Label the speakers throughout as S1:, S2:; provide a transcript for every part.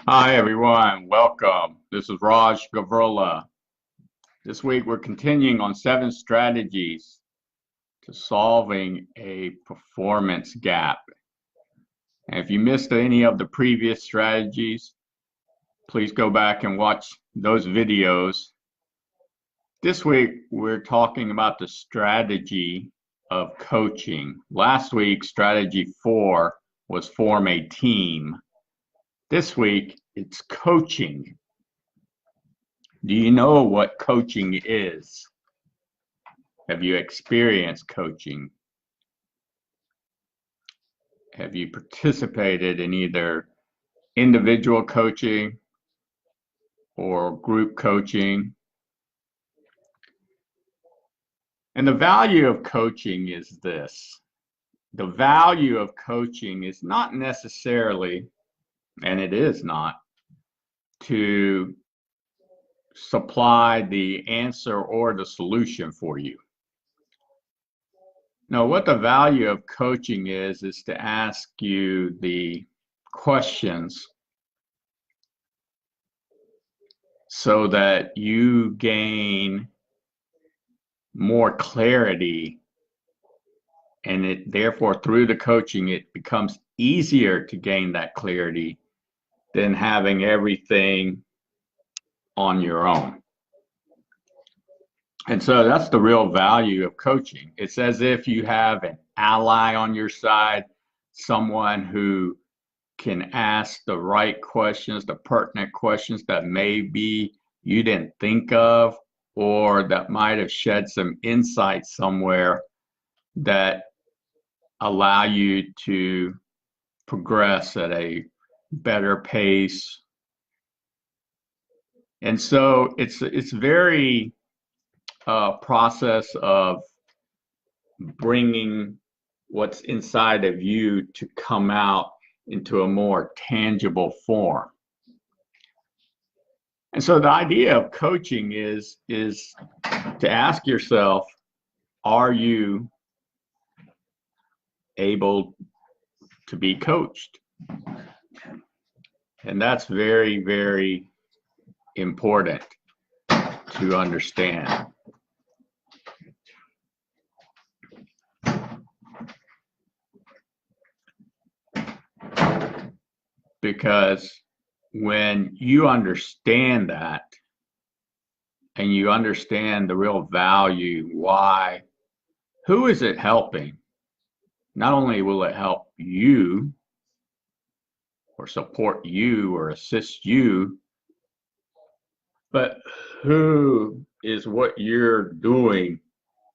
S1: Hi everyone, welcome. This is Raj Gavrola. This week we're continuing on 7 strategies to solving a performance gap. And if you missed any of the previous strategies, please go back and watch those videos. This week we're talking about the strategy of coaching. Last week, strategy 4 was form a team. This week it's coaching. Do you know what coaching is? Have you experienced coaching? Have you participated in either individual coaching or group coaching? And the value of coaching is this. The value of coaching is not necessarily, and it is not, to supply the answer or the solution for you. No, what the value of coaching is to ask you the questions so that you gain more clarity, and it therefore through the coaching it becomes easier to gain that clarity than having everything on your own. And so that's the real value of coaching. It's as if you have an ally on your side, someone who can ask the right questions, the pertinent questions that maybe you didn't think of, or that might have shed some insight somewhere that allow you to progress at a better pace. And so it's very process of bringing what's inside of you to come out into a more tangible form. And so the idea of coaching is to ask yourself, are you able to be coached? And that's very, very important to understand. Because when you understand that, and you understand the real value, why, who is it helping? Not only will it help you or support you or assist you, but who is what you're doing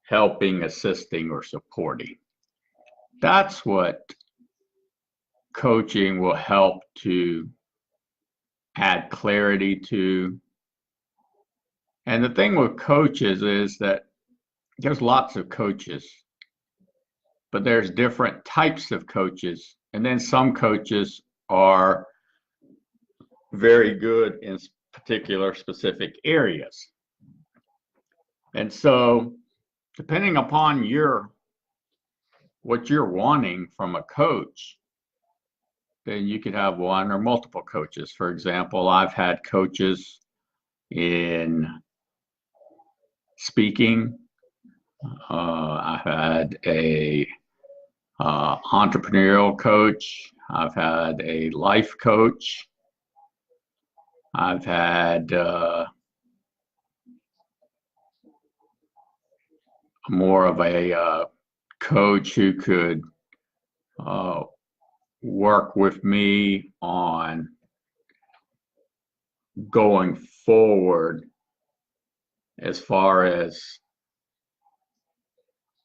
S1: helping, assisting, or supporting? That's what coaching will help to add clarity to. And the thing with coaches is that there's lots of coaches, but there's different types of coaches. And then some coaches are very good in particular specific areas. And so depending upon what you're wanting from a coach, then you could have one or multiple coaches. For example, I've had coaches in speaking. I've had a entrepreneurial coach. I've had a life coach. I've had more of a coach who could work with me on going forward as far as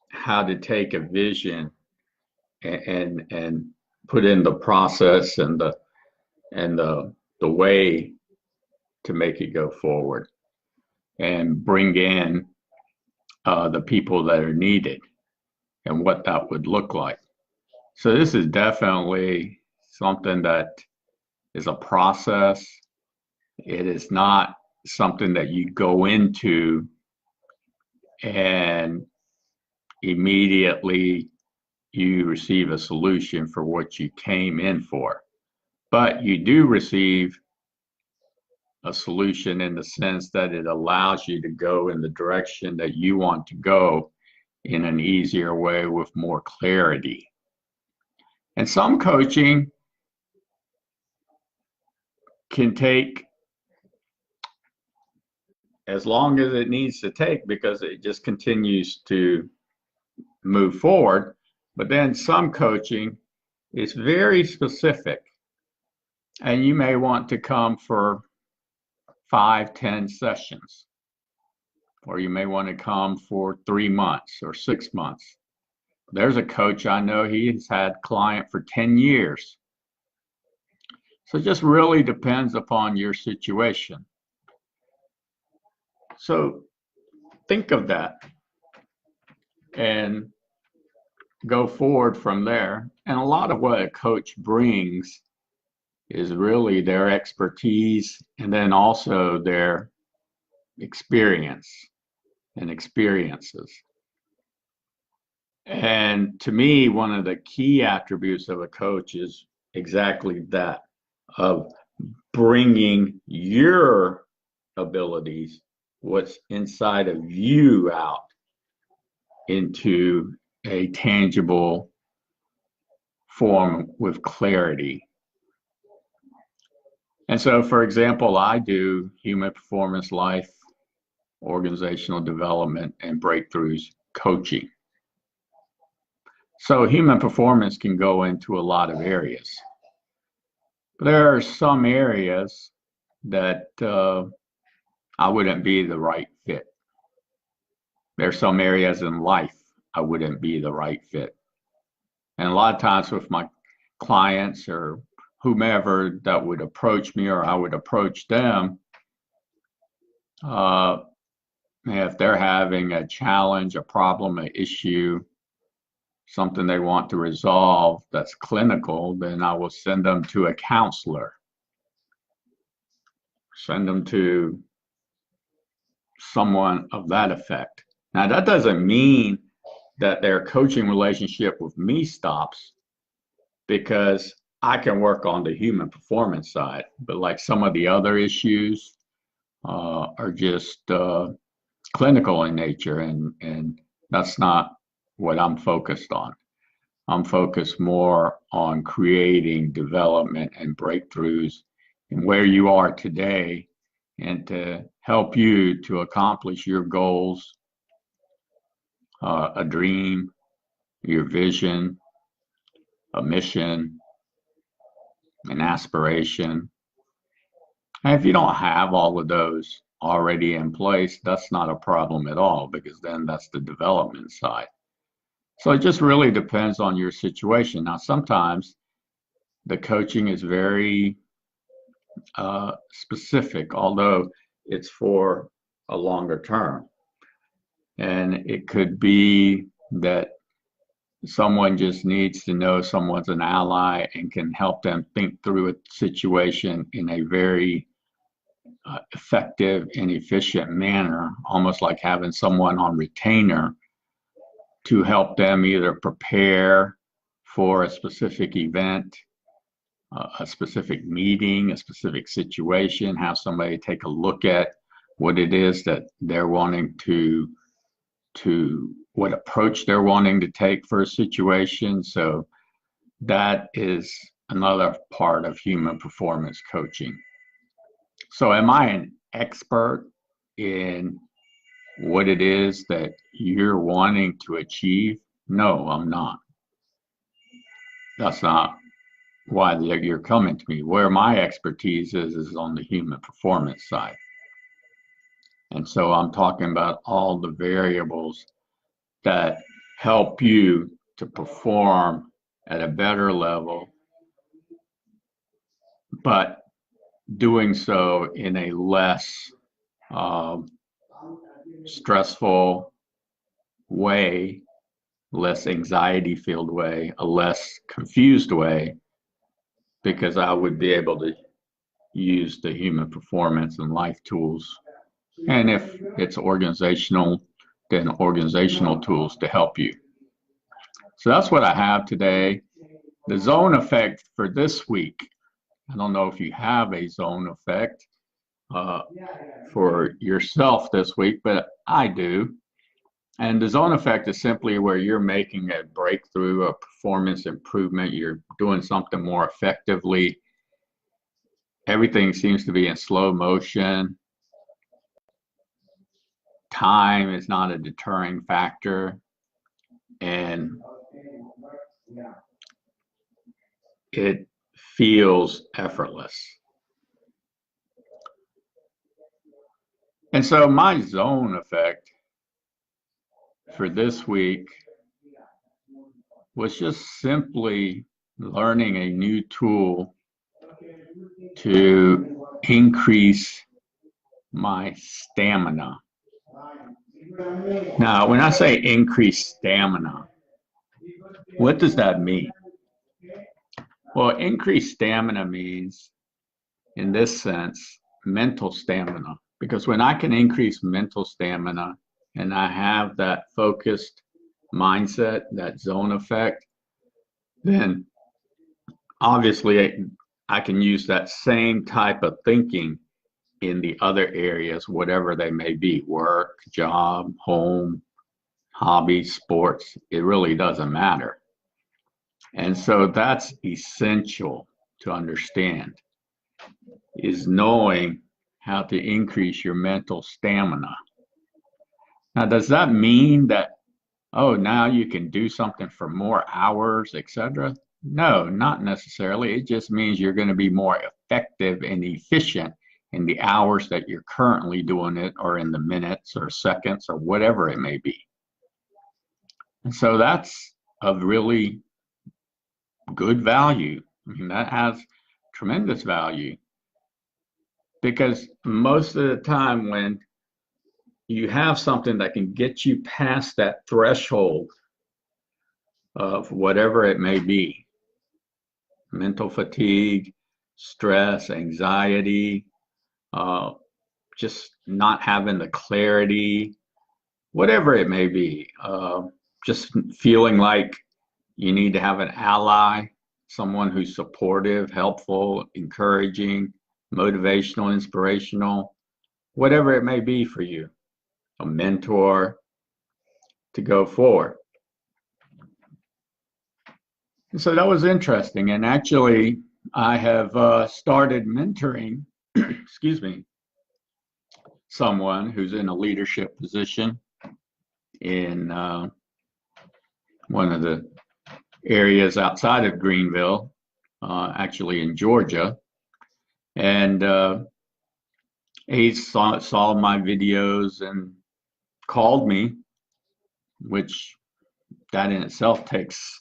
S1: how to take a vision and put in the process and the way to make it go forward and bring in the people that are needed and what that would look like. So this is definitely something that is a process. It is not something that you go into and immediately you receive a solution for what you came in for. But you do receive a solution in the sense that it allows you to go in the direction that you want to go in an easier way with more clarity. And some coaching can take as long as it needs to take because it just continues to move forward. But then some coaching is very specific, and you may want to come for 5-10 sessions, or you may want to come for 3 months or 6 months. There's a coach I know, he's had client for 10 years. So it just really depends upon your situation. So think of that and go forward from there. And a lot of what a coach brings is really their expertise and then also their experience and experiences. And to me, one of the key attributes of a coach is exactly that, of bringing your abilities, what's inside of you, out into a tangible form with clarity. And so, for example, I do human performance, life, organizational development, and breakthroughs coaching. So human performance can go into a lot of areas. But there are some areas that I wouldn't be the right fit. There are some areas in life I wouldn't be the right fit. And a lot of times with my clients or whomever that would approach me or I would approach them, if they're having a challenge, a problem, an issue, something they want to resolve that's clinical, then I will send them to a counselor, send them to someone of that effect. Now, that doesn't mean that their coaching relationship with me stops, because I can work on the human performance side, but like some of the other issues are just clinical in nature, and that's not what I'm focused on. I'm focused more on creating development and breakthroughs in where you are today and to help you to accomplish your goals, a dream, your vision, a mission, an aspiration. And if you don't have all of those already in place, that's not a problem at all, because then that's the development side. So it just really depends on your situation. Now, sometimes the coaching is very specific, although it's for a longer term. And it could be that someone just needs to know someone's an ally and can help them think through a situation in a very effective and efficient manner, almost like having someone on retainer to help them either prepare for a specific event, a specific meeting, a specific situation, have somebody take a look at what it is that they're wanting to what approach they're wanting to take for a situation. So that is another part of human performance coaching. So am I an expert in what it is that you're wanting to achieve? No, I'm not. That's not why you're coming to me. Where my expertise is on the human performance side. And so I'm talking about all the variables that help you to perform at a better level, but doing so in a less stressful way, less anxiety-filled way, a less confused way, because I would be able to use the human performance and life tools. And if it's organizational, then organizational tools to help you. So that's what I have today. The zone effect for this week, I don't know if you have a zone effect. for yourself this week, but I do. And the zone effect is simply where you're making a breakthrough, a performance improvement. You're doing something more effectively. Everything seems to be in slow motion. Time is not a deterring factor. And it feels effortless. And so my zone effect for this week was just simply learning a new tool to increase my stamina. Now, when I say increase stamina, what does that mean? Well, increased stamina means, in this sense, mental stamina. Because when I can increase mental stamina and I have that focused mindset, that zone effect, then obviously I can use that same type of thinking in the other areas, whatever they may be, work, job, home, hobbies, sports. It really doesn't matter. And so that's essential to understand, is knowing how to increase your mental stamina. Now, does that mean that, oh, now you can do something for more hours, etc.? No, not necessarily. It just means you're going to be more effective and efficient in the hours that you're currently doing it, or in the minutes or seconds or whatever it may be. And so that's of really good value. I mean, that has tremendous value, because most of the time when you have something that can get you past that threshold of whatever it may be, mental fatigue, stress, anxiety, just not having the clarity, whatever it may be, just feeling like you need to have an ally, someone who's supportive, helpful, encouraging, motivational, inspirational, whatever it may be for you, a mentor to go forward. And so that was interesting. And actually, I have started mentoring, excuse me, someone who's in a leadership position in one of the areas outside of Greenville, actually in Georgia. And he saw my videos and called me, which that in itself takes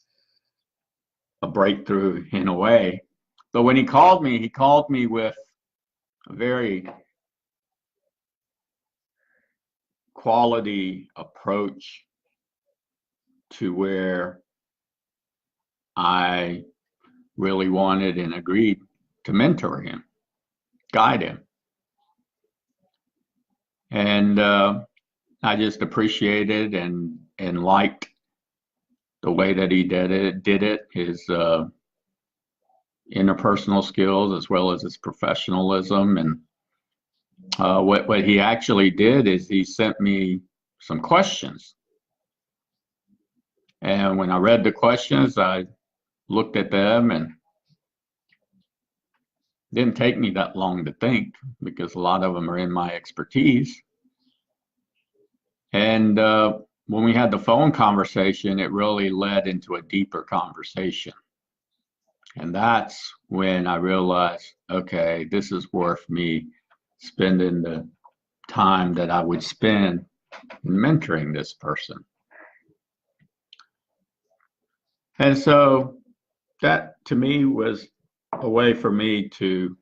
S1: a breakthrough in a way. But when he called me with a very quality approach to where I really wanted and agreed to mentor him, guide him. And I just appreciated and liked the way that he did it, his interpersonal skills as well as his professionalism. And what he actually did is he sent me some questions. And when I read the questions, I looked at them, and it didn't take me that long to think, because a lot of them are in my expertise. And when we had the phone conversation, it really led into a deeper conversation. And that's when I realized, okay, this is worth me spending the time that I would spend mentoring this person. And so that to me was a way for me to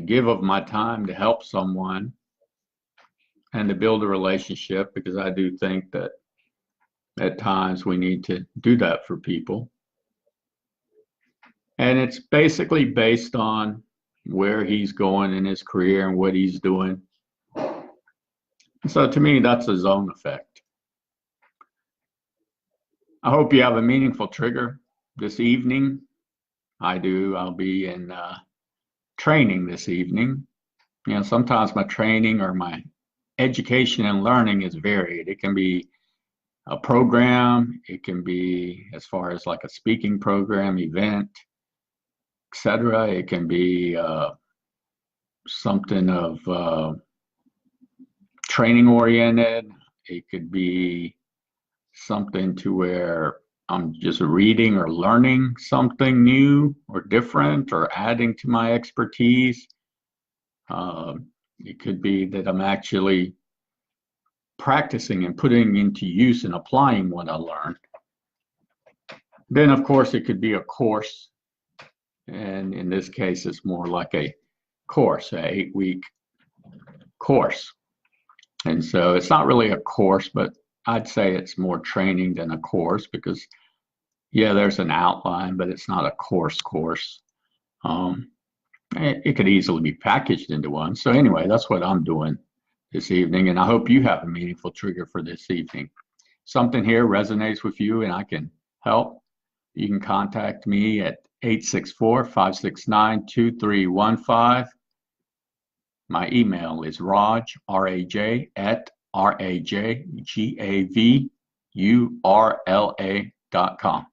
S1: give of my time to help someone and to build a relationship, because I do think that at times we need to do that for people. And it's basically based on where he's going in his career and what he's doing. So to me, that's a zone effect. I hope you have a meaningful trigger this evening. I do. I'll be in training this evening sometimes my training or my education and learning is varied. It can be a program, it can be as far as like a speaking program, event, etc. It can be something of training oriented. It could be something to where I'm just reading or learning something new or different or adding to my expertise. It could be that I'm actually practicing and putting into use and applying what I learned. Then, of course, it could be a course. And in this case, it's more like a course, an 8-week course. And so it's not really a course, but I'd say it's more training than a course because, yeah, there's an outline, but it's not a course. It could easily be packaged into one. So anyway, that's what I'm doing this evening, and I hope you have a meaningful trigger for this evening. Something here resonates with you and I can help. You can contact me at 864-569-2315. My email is Raj, R-A-J, at RAJGAVURLA.com.